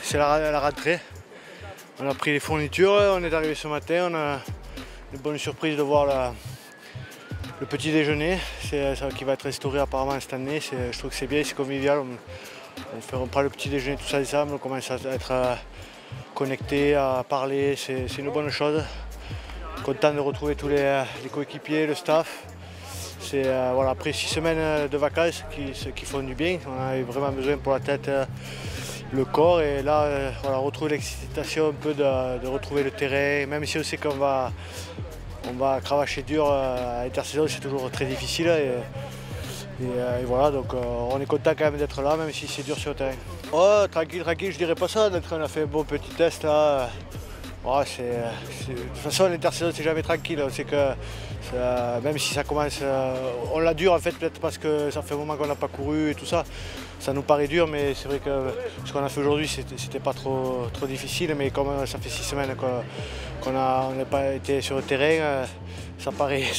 c'est la rentrée. On a pris les fournitures, on est arrivé ce matin, on a une bonne surprise de voir le petit déjeuner qui va être restauré apparemment cette année. Je trouve que c'est bien, c'est convivial. On prend le petit déjeuner tous ensemble, on commence à être connectés, à parler, c'est une bonne chose. Content de retrouver tous les coéquipiers, le staff. Voilà, après 6 semaines de vacances qui font du bien, on a eu vraiment besoin pour la tête, le corps, et là voilà, retrouver l'excitation un peu de retrouver le terrain, même si on sait qu'on va cravacher dur à l'intersaison, c'est toujours très difficile. Et voilà, donc on est content quand même d'être là, même si c'est dur sur le terrain. Oh, tranquille, je dirais pas ça, on a fait un bon petit test là. Ouais, de toute façon, l'intersaison c'est jamais tranquille, on sait que même si ça commence, on l'a dur en fait, peut-être parce que ça fait un moment qu'on n'a pas couru et tout ça, ça nous paraît dur, mais c'est vrai que ce qu'on a fait aujourd'hui c'était pas trop difficile, mais comme ça fait 6 semaines qu'on n'a pas été sur le terrain, ça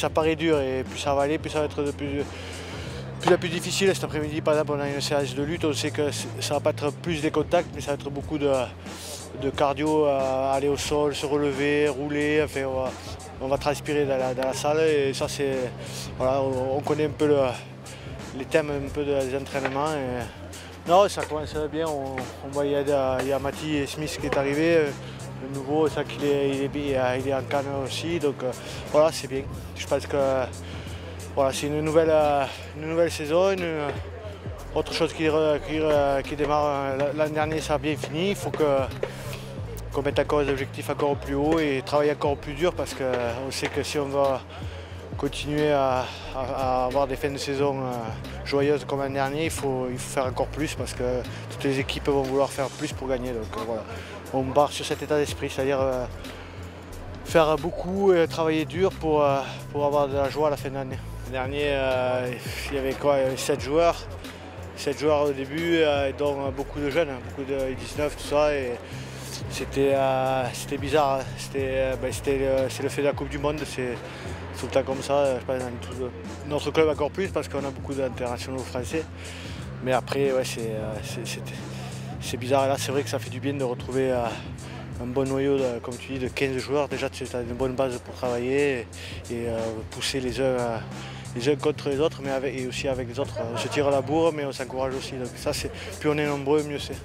paraît dur, et plus ça va aller, plus ça va être de plus en plus difficile. Cet après-midi par exemple on a une séance de lutte, on sait que ça va pas être plus des contacts, mais ça va être beaucoup de cardio, aller au sol, se relever, rouler, enfin, on va transpirer dans la salle, et ça c'est, voilà, on connaît un peu les thèmes un peu des entraînements. Non, ça commence bien, on voit il y a Mati Smith qui est arrivé, le nouveau, ça qu'il il est en Cannes aussi, donc voilà, c'est bien. Je pense que voilà, c'est une nouvelle saison, autre chose qui démarre. L'année dernière ça a bien fini, il faut qu'on mette encore les objectifs encore plus haut et travailler encore plus dur, parce qu'on sait que si on va continuer à avoir des fins de saison joyeuses comme l'année dernière, il faut faire encore plus, parce que toutes les équipes vont vouloir faire plus pour gagner. Donc voilà, on part sur cet état d'esprit, c'est-à-dire faire beaucoup et travailler dur pour avoir de la joie à la fin de l'année. L'année dernière, il y avait quoi, 7 joueurs. 7 joueurs au début, dont beaucoup de jeunes, beaucoup de 19, tout ça. Et c'était bizarre, c'est le fait de la Coupe du Monde, c'est tout le temps comme ça. Je pense dans notre club encore plus, parce qu'on a beaucoup d'internationaux français. Mais après, ouais, c'est bizarre. Et là, c'est vrai que ça fait du bien de retrouver un bon noyau, comme tu dis, de 15 joueurs. Déjà, tu as une bonne base pour travailler et pousser les uns contre les autres, mais et aussi avec les autres. On se tire à la bourre, mais on s'encourage aussi. Donc ça, plus on est nombreux, mieux c'est.